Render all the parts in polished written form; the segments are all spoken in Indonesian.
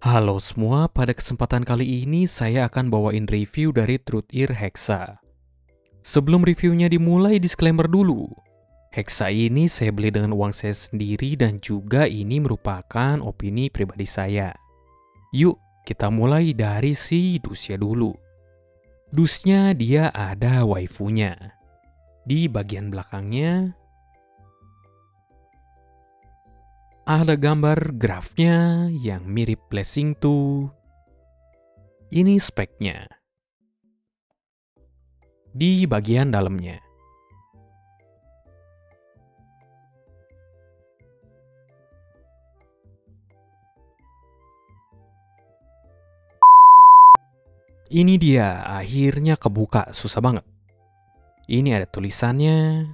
Halo semua, pada kesempatan kali ini saya akan bawain review dari Truth-Ear Hexa. Sebelum reviewnya dimulai, disclaimer dulu. Hexa ini saya beli dengan uang saya sendiri dan juga ini merupakan opini pribadi saya. Yuk, kita mulai dari si dusnya dulu. Dusnya dia ada waifunya. Di bagian belakangnya ada gambar grafnya yang mirip Blessing 2. Ini speknya. Di bagian dalamnya. Ini dia, akhirnya kebuka, susah banget. Ini ada tulisannya.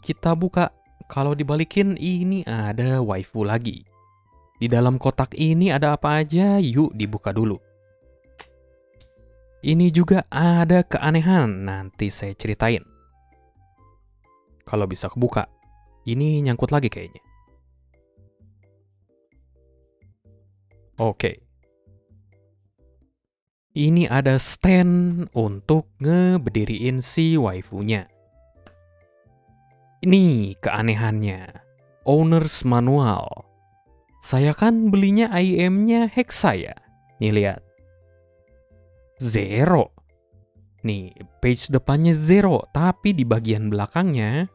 Kita buka, kalau dibalikin ini ada waifu lagi. Di dalam kotak ini ada apa aja, yuk dibuka dulu. Ini juga ada keanehan, nanti saya ceritain. Kalau bisa kebuka, ini nyangkut lagi kayaknya. Oke. Ini ada stand untuk ngeberdiriin si waifunya. Ini keanehannya. Owner's Manual. Saya kan belinya IM-nya Hexa ya. Nih lihat. Zero. Nih, page depannya zero. Tapi di bagian belakangnya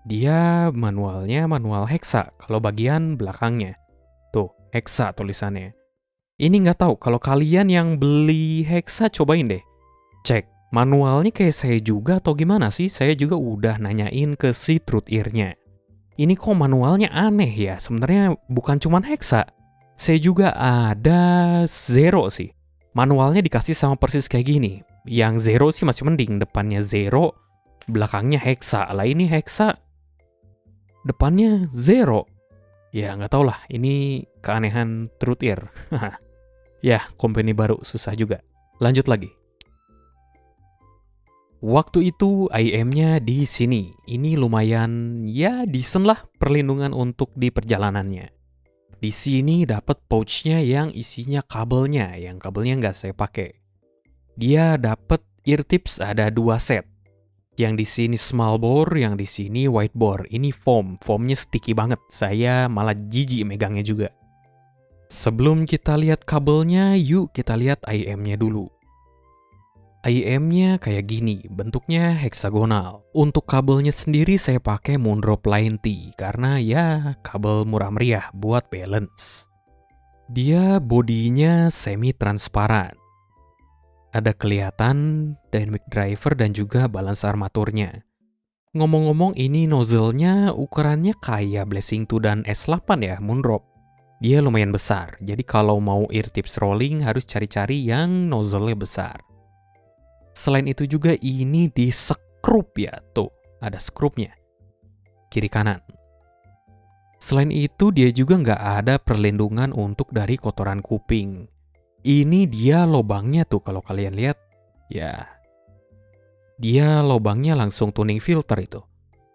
dia manualnya manual Hexa. Kalau bagian belakangnya. Tuh, Hexa tulisannya. Ini nggak tahu, kalau kalian yang beli Hexa cobain deh. Cek, manualnya kayak saya juga atau gimana sih? Saya juga udah nanyain ke si Truth-Ear-nya. Ini kok manualnya aneh ya? Sebenarnya bukan cuma Hexa. Saya juga ada Zero sih. Manualnya dikasih sama persis kayak gini. Yang Zero sih masih mending, depannya Zero, belakangnya Hexa. Lah ini Hexa, depannya Zero. Ya nggak tau lah, ini keanehan Truth-Ear. Ya, company baru susah juga. Lanjut lagi. Waktu itu IM-nya di sini. Ini lumayan ya decent lah perlindungan untuk di perjalanannya. Di sini dapat pouch-nya yang isinya kabelnya, yang kabelnya nggak saya pakai. Dia dapat ear tips ada 2 set. Yang di sini small bore, yang di sini wide bore. Ini foam, foamnya sticky banget. Saya malah jijik megangnya juga. Sebelum kita lihat kabelnya, yuk kita lihat IM-nya dulu. IM-nya kayak gini, bentuknya heksagonal. Untuk kabelnya sendiri saya pakai Moondrop Line T, karena ya kabel murah meriah buat balance. Dia bodinya semi-transparan. Ada kelihatan dynamic driver dan juga balance armaturnya. Ngomong-ngomong ini nozzle-nya ukurannya kayak Blessing 2 dan S8 ya, Moondrop. Dia lumayan besar, jadi kalau mau ear tips rolling harus cari-cari yang nozzle-nya besar. Selain itu juga ini di skrup ya, tuh ada skrupnya, kiri kanan. Selain itu dia juga nggak ada perlindungan untuk dari kotoran kuping. Ini dia lobangnya tuh kalau kalian lihat, ya dia lobangnya langsung tuning filter itu.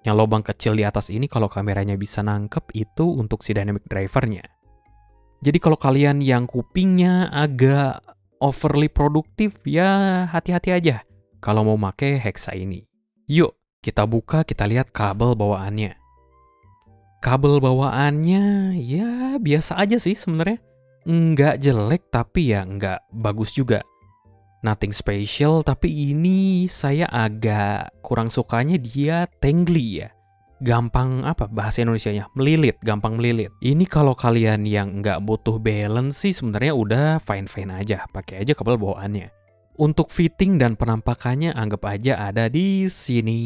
Yang lobang kecil di atas ini kalau kameranya bisa nangkep itu untuk si dynamic drivernya. Jadi kalau kalian yang kupingnya agak overly produktif, ya hati-hati aja kalau mau pakai Hexa ini. Yuk, kita buka, kita lihat kabel bawaannya. Kabel bawaannya ya biasa aja sih sebenarnya. Nggak jelek tapi ya nggak bagus juga. Nothing special, tapi ini saya agak kurang sukanya dia tangly ya. Gampang apa bahasa Indonesianya? Melilit, gampang melilit. Ini kalau kalian yang nggak butuh balance sih sebenarnya udah fine-fine aja. Pakai aja kabel bawaannya. Untuk fitting dan penampakannya anggap aja ada di sini.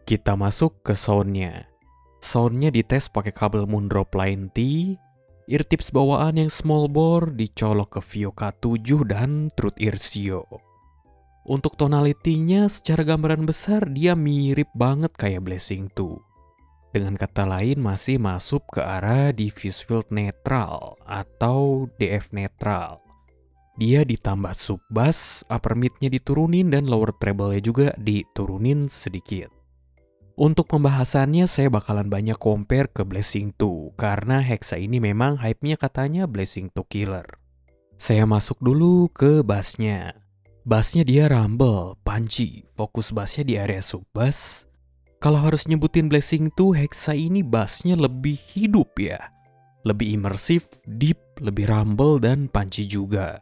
Kita masuk ke soundnya. Soundnya dites pakai kabel Moondrop Line T. Ear tips bawaan yang small bore dicolok ke Vioka 7 dan Truth-Ear Sio. Untuk tonalitinya secara gambaran besar dia mirip banget kayak Blessing 2. Dengan kata lain masih masuk ke arah diffuse field netral atau DF netral. Dia ditambah sub bass, upper mid-nya diturunin dan lower treble-nya juga diturunin sedikit. Untuk pembahasannya saya bakalan banyak compare ke Blessing 2 karena Hexa ini memang hype-nya katanya Blessing 2 killer. Saya masuk dulu ke bass-nya. Bass-nya dia rumble, punchy, fokus bass-nya di area sub bass. Kalau harus nyebutin Blessing 2, Hexa ini bass-nya lebih hidup ya. Lebih imersif, deep, lebih rumble dan punchy juga.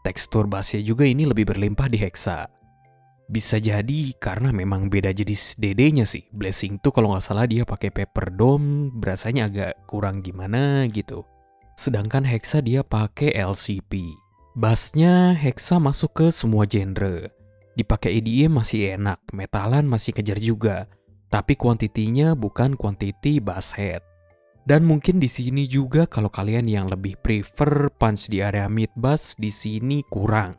Tekstur bassnya juga ini lebih berlimpah di Hexa. Bisa jadi karena memang beda jenis DD-nya sih. Blessing 2 kalau nggak salah dia pakai Pepper Dome, berasanya agak kurang gimana gitu. Sedangkan Hexa dia pakai LCP. Bassnya Hexa masuk ke semua genre. Dipakai EDM masih enak, metalan masih kejar juga. Tapi kuantitinya bukan kuantiti bass head. Dan mungkin di sini juga kalau kalian yang lebih prefer punch di area mid bass, di sini kurang.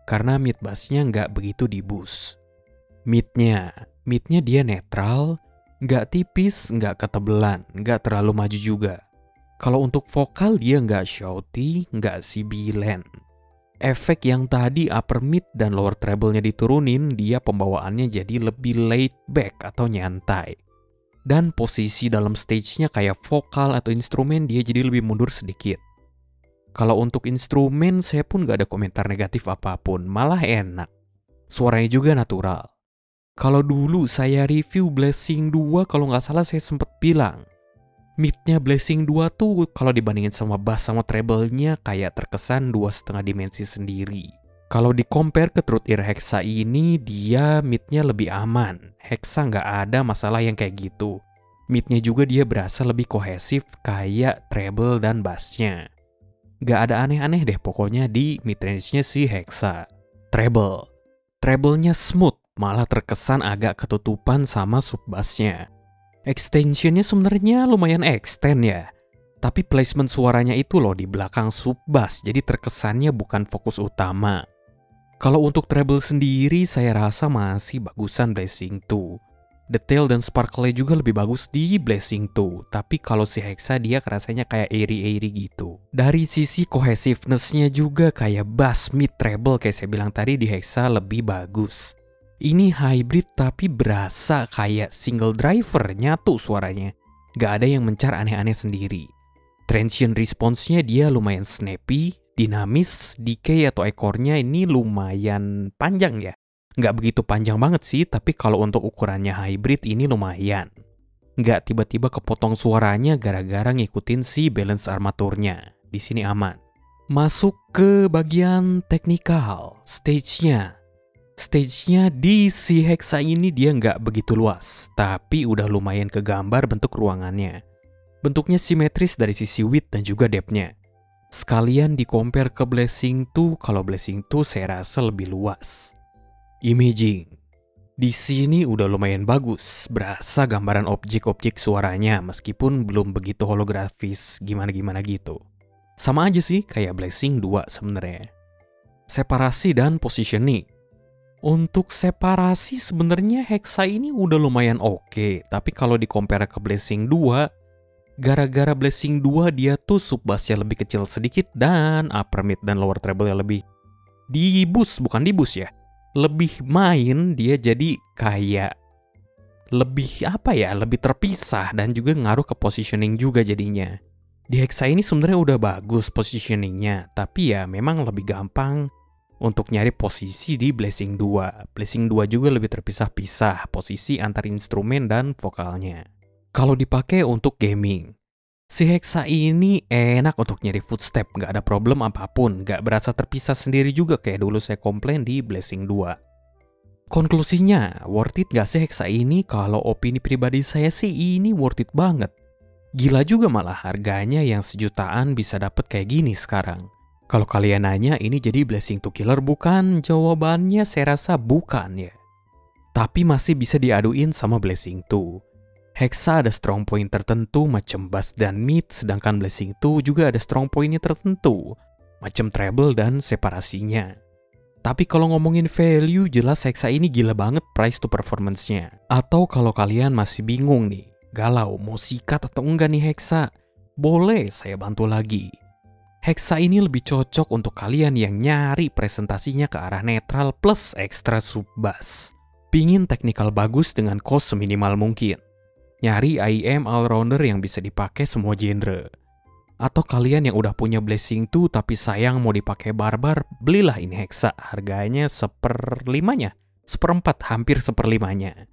Karena mid bassnya nggak begitu di boost. Midnya dia netral, nggak tipis, nggak ketebelan, nggak terlalu maju juga. Kalau untuk vokal dia nggak shouty, nggak sibilan. Efek yang tadi upper mid dan lower treble-nya diturunin, dia pembawaannya jadi lebih laid back atau nyantai. Dan posisi dalam stage-nya kayak vokal atau instrumen dia jadi lebih mundur sedikit. Kalau untuk instrumen saya pun gak ada komentar negatif apapun, malah enak. Suaranya juga natural. Kalau dulu saya review Blessing 2 kalau nggak salah saya sempat bilang, mid-nya Blessing 2 tuh kalau dibandingin sama bass sama treble-nya kayak terkesan 2,5 dimensi sendiri. Kalau di-compare ke Truth Ear Hexa ini, dia mid-nya lebih aman. Hexa nggak ada masalah yang kayak gitu. Mid-nya juga dia berasa lebih kohesif kayak treble dan bass-nya. Nggak ada aneh-aneh deh pokoknya di mid-range-nya si Hexa. Treble-nya smooth, malah terkesan agak ketutupan sama sub bass-nya. Extensionnya sebenarnya lumayan extend ya. Tapi placement suaranya itu loh di belakang sub bass, jadi terkesannya bukan fokus utama. Kalau untuk treble sendiri saya rasa masih bagusan Blessing 2. Detail dan sparkle juga lebih bagus di Blessing 2. Tapi kalau si Hexa dia rasanya kayak airy-airy gitu. Dari sisi cohesiveness-nya juga kayak bass mid treble kayak saya bilang tadi di Hexa lebih bagus. Ini hybrid tapi berasa kayak single driver, nyatu suaranya. Gak ada yang mencar aneh-aneh sendiri. Transient response-nya dia lumayan snappy, dinamis, decay atau ekornya ini lumayan panjang ya. Gak begitu panjang banget sih, tapi kalau untuk ukurannya hybrid ini lumayan. Gak tiba-tiba kepotong suaranya gara-gara ngikutin si balance armaturnya. Di sini aman. Masuk ke bagian teknikal, stage-nya. Stage-nya di si Hexa ini dia nggak begitu luas, tapi udah lumayan kegambar bentuk ruangannya. Bentuknya simetris dari sisi width dan juga depth-nya. Sekalian di-compare ke Blessing 2, kalau Blessing 2 saya rasa lebih luas. Imaging. Di sini udah lumayan bagus, berasa gambaran objek-objek suaranya meskipun belum begitu holografis gimana-gimana gitu. Sama aja sih kayak Blessing 2 sebenarnya. Separasi dan positioning. Untuk separasi sebenarnya Hexa ini udah lumayan oke, tapi kalau di-compare ke Blessing 2, gara-gara Blessing 2 dia tuh sub bass-nya lebih kecil sedikit dan upper mid dan lower treble-nya lebih di boost, bukan di boost ya. Lebih main, dia jadi kayak lebih lebih terpisah dan juga ngaruh ke positioning juga jadinya. Di Hexa ini sebenarnya udah bagus positioningnya, tapi ya memang lebih gampang untuk nyari posisi di Blessing 2. Blessing 2 juga lebih terpisah-pisah posisi antar instrumen dan vokalnya. Kalau dipakai untuk gaming, si Hexa ini enak untuk nyari footstep, nggak ada problem apapun, nggak berasa terpisah sendiri juga kayak dulu saya komplain di Blessing 2. Konklusinya, worth it gak sih Hexa ini? Kalau opini pribadi saya sih ini worth it banget. Gila juga malah harganya yang sejutaan bisa dapet kayak gini sekarang. Kalau kalian nanya ini jadi Blessing 2 killer bukan? Jawabannya saya rasa bukan ya. Tapi masih bisa diaduin sama Blessing 2. Hexa ada strong point tertentu macam bass dan mid, sedangkan Blessing 2 juga ada strong pointnya tertentu macam treble dan separasinya. Tapi kalau ngomongin value, jelas Hexa ini gila banget price to performance-nya. Atau kalau kalian masih bingung nih, galau mau sikat atau enggak nih Hexa, boleh saya bantu lagi. Hexa ini lebih cocok untuk kalian yang nyari presentasinya ke arah netral plus ekstra sub bass. Pingin teknikal bagus dengan cost seminimal mungkin. Nyari IEM all-rounder yang bisa dipakai semua genre. Atau kalian yang udah punya Blessing 2 tapi sayang mau dipakai barbar, belilah ini Hexa. Harganya seperlimanya, seperempat, hampir seperlimanya.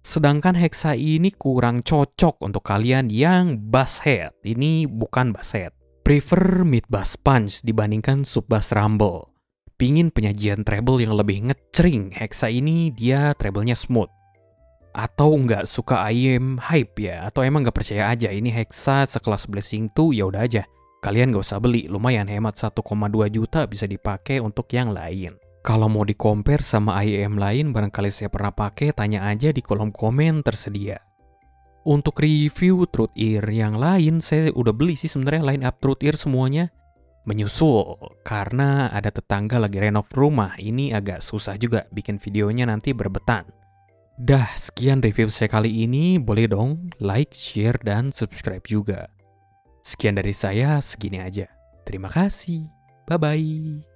Sedangkan Hexa ini kurang cocok untuk kalian yang bass head. Ini bukan bass head. Prefer mid bass punch dibandingkan sub bass rumble. Pingin penyajian treble yang lebih ngecering, Hexa ini dia treble-nya smooth. Atau nggak suka IEM hype ya, atau emang nggak percaya aja ini Hexa sekelas Blessing 2, ya udah aja. Kalian nggak usah beli, lumayan hemat 1,2 juta bisa dipakai untuk yang lain. Kalau mau di-compare sama IEM lain, barangkali saya pernah pakai, tanya aja di kolom komen tersedia. Untuk review Truth Ear yang lain, saya udah beli sih sebenarnya line up Truth Ear semuanya. Menyusul, karena ada tetangga lagi renov rumah, ini agak susah juga bikin videonya nanti berbetan. Dah, sekian review saya kali ini, boleh dong like, share, dan subscribe juga. Sekian dari saya, segini aja. Terima kasih, bye-bye.